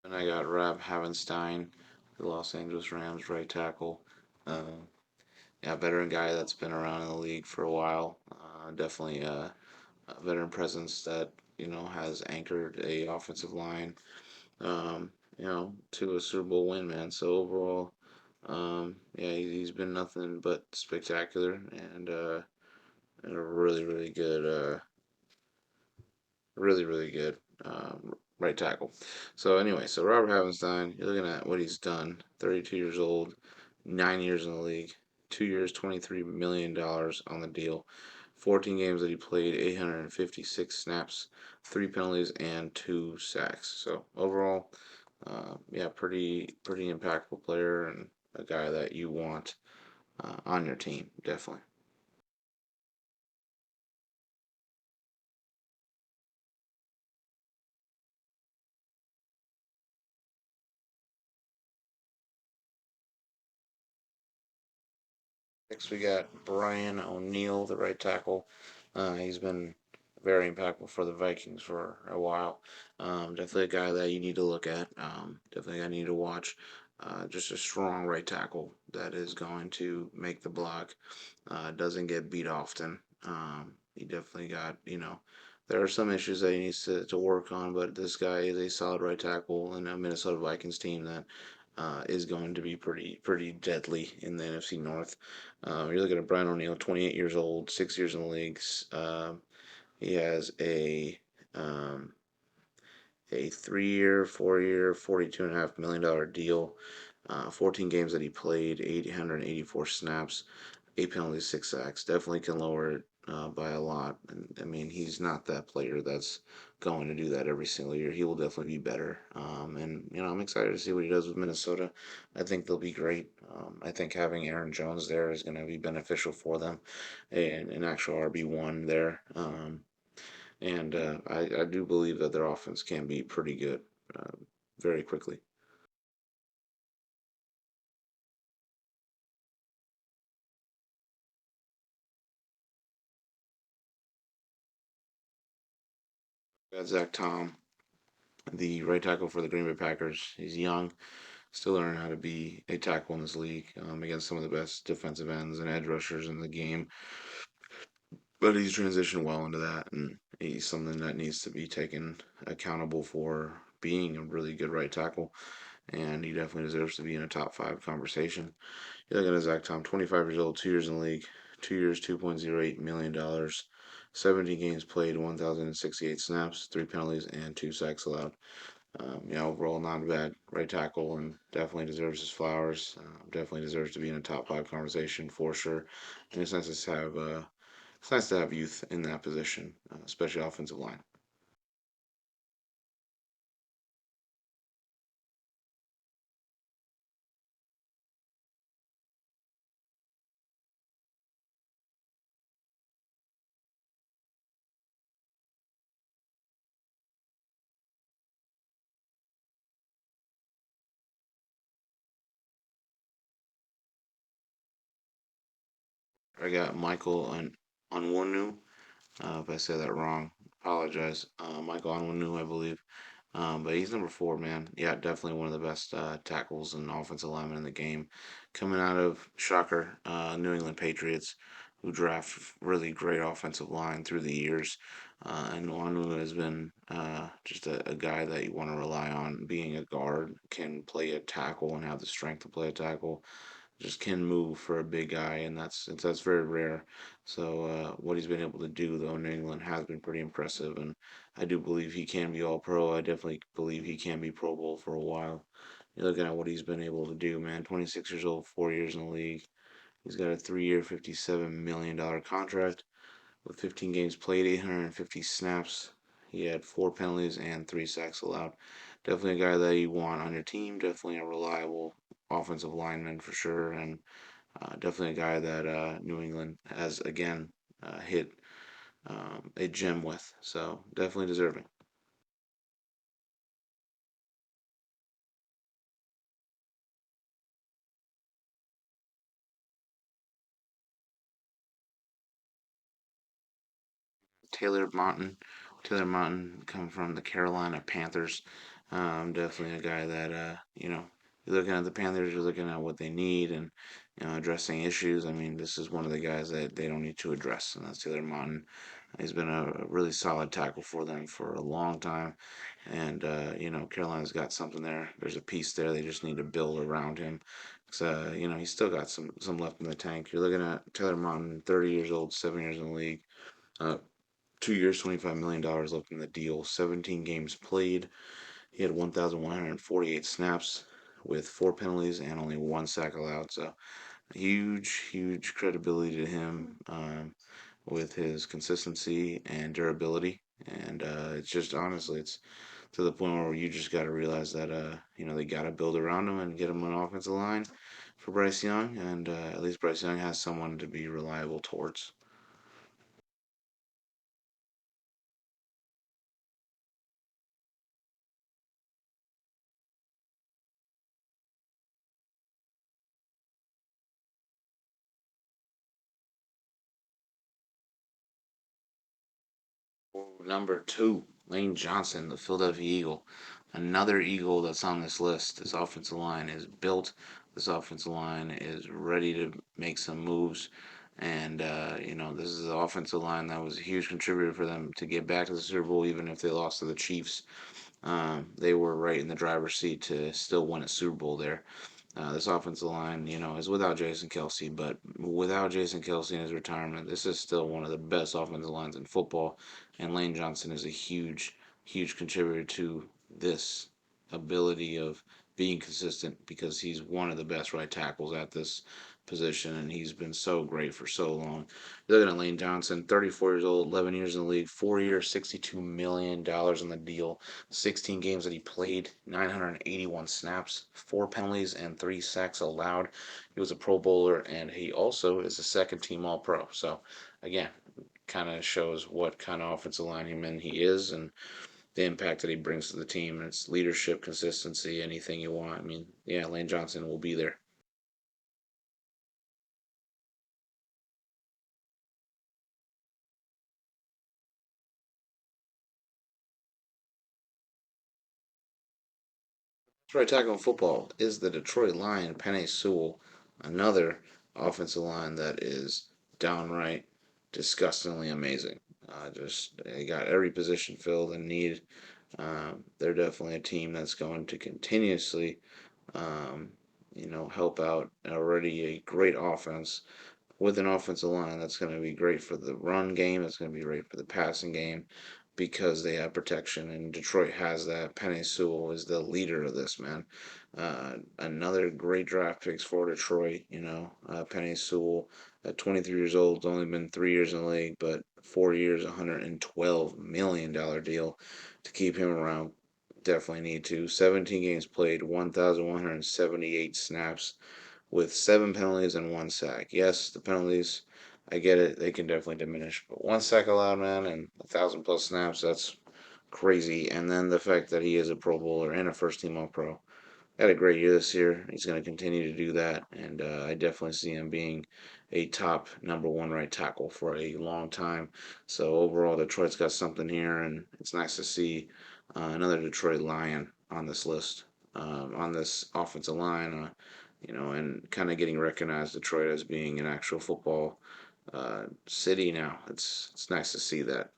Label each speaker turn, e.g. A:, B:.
A: And I got Havenstein, the Los Angeles Rams right tackle. Uh, yeah, veteran guy that's been around in the league for a while. Definitely a veteran presence that has anchored a offensive line, to a Super Bowl win, man. So overall, yeah, he's been nothing but spectacular and a really good, really good right tackle. So anyway, so Robert Havenstein, you're looking at what he's done. 32 years old, 9 years in the league, 2 years, $23 million on the deal. 14 games that he played, 856 snaps, three penalties, and two sacks. So overall, yeah, pretty impactful player and a guy that you want on your team, definitely. Next, we got Brian O'Neill, the right tackle. He's been very impactful for the Vikings for a while. Definitely a guy that you need to look at. Definitely a guy you need to watch. Just a strong right tackle that is going to make the block. Doesn't get beat often. He definitely got, there are some issues that he needs to work on, but this guy is a solid right tackle in a Minnesota Vikings team that is going to be pretty deadly in the NFC North. You're looking at Brian O'Neill, 28 years old, 6 years in the leagues. He has um, a 3 year, 4 year, $42.5 million deal. 14 games that he played, 884 snaps, eight penalties, six sacks. Definitely can lower it by a lot. And I mean, he's not that player that's going to do that every single year. He will definitely be better. And I'm excited to see what he does with Minnesota. I think they'll be great. I think having Aaron Jones there is going to be beneficial for them, and an actual RB1 there. And I do believe that their offense can be pretty good uh, very quickly. Got Zack Tom, the right tackle for the Green Bay Packers. He's young, still learning how to be a tackle in this league against some of the best defensive ends and edge rushers in the game. But he's transitioned well into that, and he's something that needs to be taken accountable for being a really good right tackle. And he definitely deserves to be in a top five conversation. You're looking at Zach Tom, 25 years old, 2 years in the league, 2 years, $2.08 million, 70 games played, 1,068 snaps, three penalties, and two sacks allowed. Overall, not a bad right tackle and definitely deserves his flowers. Definitely deserves to be in a top five conversation for sure. And it's nice to have youth in that position, especially offensive line. I got Michael on Onwenu. If I said that wrong, apologize. Michael Onwenu, I believe. But he's number four, man. Yeah, definitely one of the best tackles and offensive linemen in the game. Coming out of shocker, New England Patriots, who draft really great offensive line through the years. And Onwenu has been just a guy that you want to rely on. Being a guard, can play a tackle and have the strength to play a tackle, just can move for a big guy, and that's very rare. So what he's been able to do though in England has been pretty impressive, and I do believe he can be All Pro. I definitely believe he can be Pro Bowl for a while. You're looking at what he's been able to do, man. 26 years old, 4 years in the league. He's got a 3 year, $57 million contract with 15 games played, 850 snaps. He had four penalties and three sacks allowed. Definitely a guy that you want on your team. Definitely a reliable offensive lineman for sure, and definitely a guy that New England has again hit a gem with. So definitely deserving. Taylor Moton. Taylor Moton come from the Carolina Panthers. Definitely a guy that you're looking at the Panthers, you're looking at what they need and addressing issues. I mean, this is one of the guys that they don't need to address, and that's Taylor Moton. He's been a really solid tackle for them for a long time, and Carolina's got something there. There's a piece there. They just need to build around him. So he's still got some left in the tank. You're looking at Taylor Moton, 30 years old, 7 years in the league. Uh, 2 years, $25 million left in the deal. 17 games played. He had 1,148 snaps with four penalties and only one sack allowed. So huge, huge credibility to him with his consistency and durability. And it's just honestly, it's to the point where you just got to realize that they got to build around him and get him an offensive line for Bryce Young, and at least Bryce Young has someone to be reliable towards. Number two, Lane Johnson, the Philadelphia Eagle. Another Eagle that's on this list. This offensive line is built. This offensive line is ready to make some moves. And, this is the offensive line that was a huge contributor for them to get back to the Super Bowl, even if they lost to the Chiefs. They were right in the driver's seat to still win a Super Bowl there. This offensive line, is without Jason Kelsey, but without Jason Kelsey in his retirement, this is still one of the best offensive lines in football. And Lane Johnson is a huge, huge contributor to this ability of being consistent because he's one of the best right tackles at this position, and he's been so great for so long. You're looking at Lane Johnson, 34 years old, 11 years in the league, 4 years, $62 million in the deal, 16 games that he played, 981 snaps, four penalties, and three sacks allowed. He was a Pro Bowler, and he also is a second team All Pro. So, again, kind of shows what kind of offensive lineman he is and the impact that he brings to the team. And it's leadership, consistency, anything you want. I mean, yeah, Lane Johnson will be there. Right tackle in football is the Detroit Lion, Penei Sewell, another offensive line that is downright disgustingly amazing. Just they got every position filled and need. They're definitely a team that's going to continuously, um, help out already a great offense with an offensive line that's going to be great for the run game. It's going to be great for the passing game because they have protection, and Detroit has that. Penei Sewell is the leader of this, man. Another great draft picks for Detroit. Penei Sewell at 23 years old, only been 3 years in the league, but 4 years, $112 million deal to keep him around. Definitely need to. 17 games played, 1,178 snaps with seven penalties and one sack. Yes, the penalties, I get it, they can definitely diminish, but one sack allowed, man, and 1,000 plus snaps, that's crazy. And then the fact that he is a Pro Bowler and a first team All Pro. Had a great year this year. He's going to continue to do that, and I definitely see him being a top number one right tackle for a long time. So overall, Detroit's got something here, and it's nice to see another Detroit Lion on this list, on this offensive line, and kind of getting recognized Detroit as being an actual football city now. It's nice to see that.